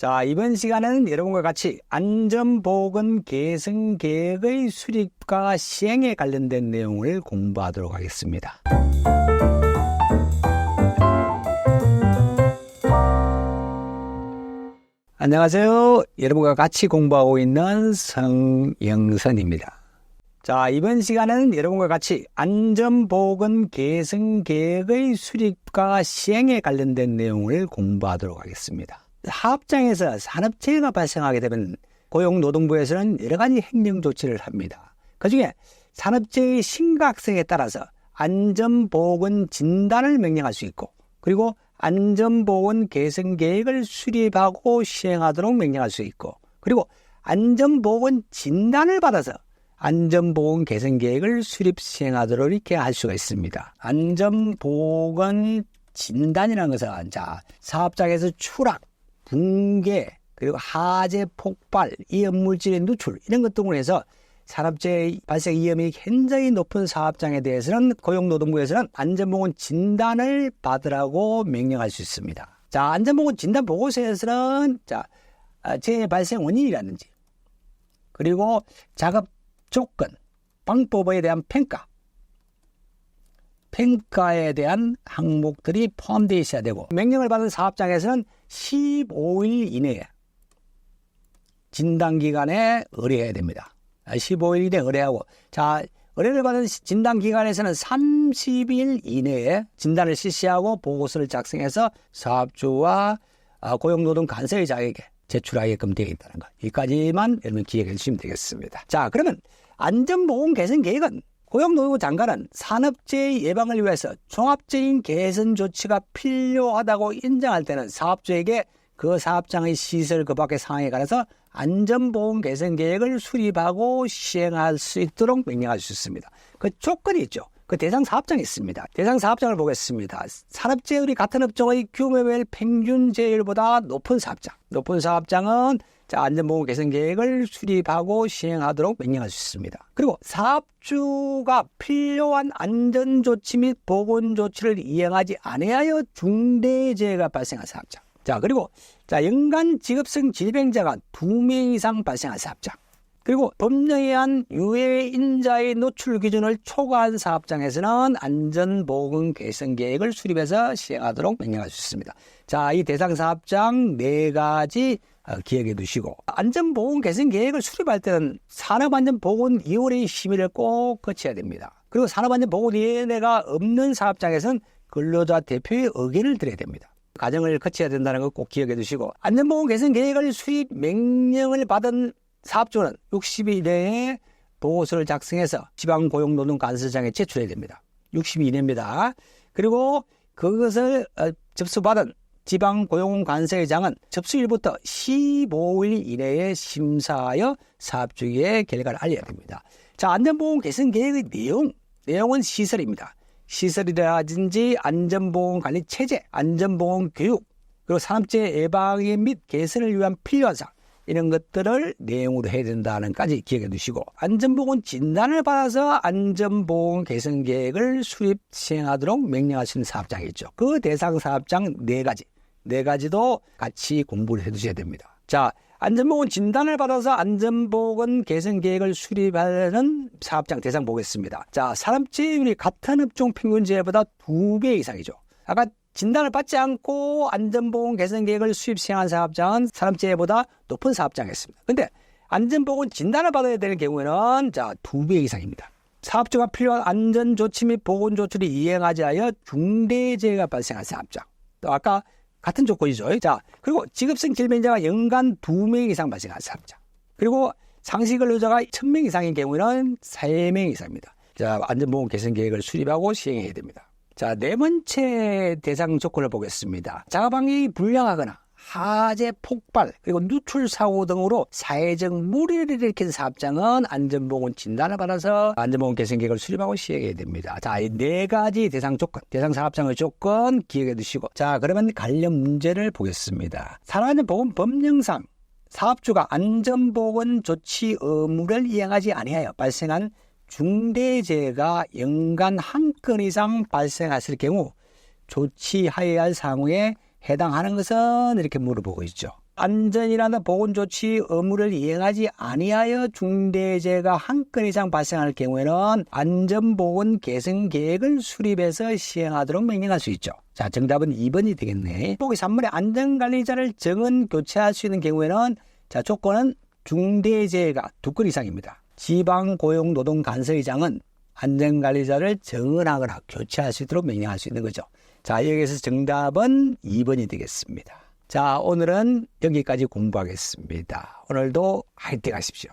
자, 이번 시간에는 여러분과 같이 안전보건 개선 계획의 수립과 시행에 관련된 내용을 공부하도록 하겠습니다. 안녕하세요. 여러분과 같이 공부하고 있는 성영선입니다. 자, 이번 시간에는 여러분과 같이 안전보건 개선 계획의 수립과 시행에 관련된 내용을 공부하도록 하겠습니다. 사업장에서 산업재해가 발생하게 되면 고용노동부에서는 여러 가지 행정 조치를 합니다. 그중에 산업재해의 심각성에 따라서 안전보건 진단을 명령할 수 있고, 그리고 안전보건 개선 계획을 수립하고 시행하도록 명령할 수 있고, 그리고 안전보건 진단을 받아서 안전보건 개선 계획을 수립 시행하도록 이렇게 할 수가 있습니다. 안전보건 진단이라는 것은 사업장에서 추락, 붕괴, 그리고 화재, 폭발, 위험물질의 누출 이런 것 등으로 해서 산업재해 발생 위험이 굉장히 높은 사업장에 대해서는 고용노동부에서는 안전보건 진단을 받으라고 명령할 수 있습니다. 자, 안전보건 진단 보고서에서는 재해 발생 원인이라든지, 그리고 작업 조건, 방법에 대한 평가에 대한 항목들이 포함되어 있어야 되고, 명령을 받은 사업장에서는 15일 이내에 진단기간에 의뢰해야 됩니다. 15일 이내에 의뢰하고, 의뢰를 받은 진단기간에서는 30일 이내에 진단을 실시하고 보고서를 작성해서 사업주와 고용노동간사회장에게 제출하게끔 되어 있다는 것. 여기까지만 여러분 기억해 주시면 되겠습니다. 자, 그러면 안전보건 개선 계획은 고용노동부 장관은 산업재해 예방을 위해서 종합적인 개선 조치가 필요하다고 인정할 때는 사업주에게 그 사업장의 시설 그 밖의 상황에 관해서 안전보건 개선 계획을 수립하고 시행할 수 있도록 명령할 수 있습니다. 그 조건이 있죠. 그 대상 사업장이 있습니다. 대상 사업장을 보겠습니다. 산업재해율이 같은 업종의 규모별 평균 재해율보다 높은 사업장은 안전보건 개선 계획을 수립하고 시행하도록 명령할 수 있습니다. 그리고 사업주가 필요한 안전조치 및 보건조치를 이행하지 않아야 중대재해가 발생한 사업장. 그리고 연간 직업성 질병자가 2명 이상 발생한 사업장. 그리고 법령에 의한 유해 인자의 노출 기준을 초과한 사업장에서는 안전보건 개선 계획을 수립해서 시행하도록 명령할 수 있습니다. 이 대상 사업장 4가지 기억해 두시고, 안전보건 개선 계획을 수립할 때는 산업안전보건위원회의 심의를 꼭 거쳐야 됩니다. 그리고 산업안전보건위원회가 없는 사업장에서는 근로자 대표의 의견을 드려야 됩니다. 과정을 거쳐야 된다는 거 꼭 기억해 두시고, 안전보건 개선 계획을 수립 명령을 받은 사업주는 60일 이내에 보고서를 작성해서 지방고용노동간사장에 제출해야 됩니다. 60일 이내입니다. 그리고 그것을 접수받은 지방고용간사회장은 접수일부터 15일 이내에 심사하여 사업주에게 결과를 알려야 됩니다. 안전보건 개선 계획의 내용은 시설입니다. 시설이라든지 안전보건 관리 체제, 안전보건 교육, 그리고 산업재해 예방에 및 개선을 위한 필요한 사항, 이런 것들을 내용으로 해야 된다는 까지 기억해 두시고, 안전보건 진단을 받아서 안전보건 개선 계획을 수립 시행하도록 명령할 수 있는 사업장이 있죠. 그 대상 사업장 4가지도 같이 공부를 해 두셔야 됩니다. 안전보건 진단을 받아서 안전보건 개선 계획을 수립하는 사업장 대상 보겠습니다. 산업재해율이 같은 업종 평균재해보다 2배 이상이죠. 아까 진단을 받지 않고 안전보건 개선 계획을 수립 시행한 사업장은 산업재해보다 높은 사업장이었습니다. 근데 안전보건 진단을 받아야 되는 경우에는 2배 이상입니다. 사업주가 필요한 안전조치 및 보건조치를 이행하지 않아 중대재해가 발생한 사업장. 또 아까 같은 조건이죠. 그리고 직업성 질병자가 연간 2명 이상 발생한 사업장. 그리고 상시 근로자가 1000명 이상인 경우에는 3명 이상입니다. 안전보건 개선 계획을 수립하고 시행해야 됩니다. 4번째 대상 조건을 보겠습니다. 작업환경이 불량하거나 화재, 폭발, 그리고 누출 사고 등으로 사회적 무리를 일으킨 사업장은 안전보건 진단을 받아서 안전보건 개선 계획을 수립하고 시행해야 됩니다. 이 4가지 대상 조건, 대상 사업장의 조건 기억해 두시고, 그러면 관련 문제를 보겠습니다. 산업안전보건 법령상 사업주가 안전보건 조치 의무를 이행하지 아니하여 발생한 중대재해가 연간 1건 이상 발생했을 경우 조치하여야 할 사항에 해당하는 것은 이렇게 물어보고 있죠. 안전이라는 보건조치 의무를 이행하지 아니하여 중대재해가 한 건 이상 발생할 경우에는 안전보건 개선 계획을 수립해서 시행하도록 명령할 수 있죠. 자, 정답은 2번이 되겠네. 보기 3번에 안전관리자를 정은 교체할 수 있는 경우에는 자, 조건은 중대재해가 2건 이상입니다. 지방고용노동간서의장은 안전관리자를 정은하거나 교체할 수 있도록 명령할 수 있는 거죠. 자, 여기서 정답은 2번이 되겠습니다. 자, 오늘은 여기까지 공부하겠습니다. 오늘도 화이팅 하십시오.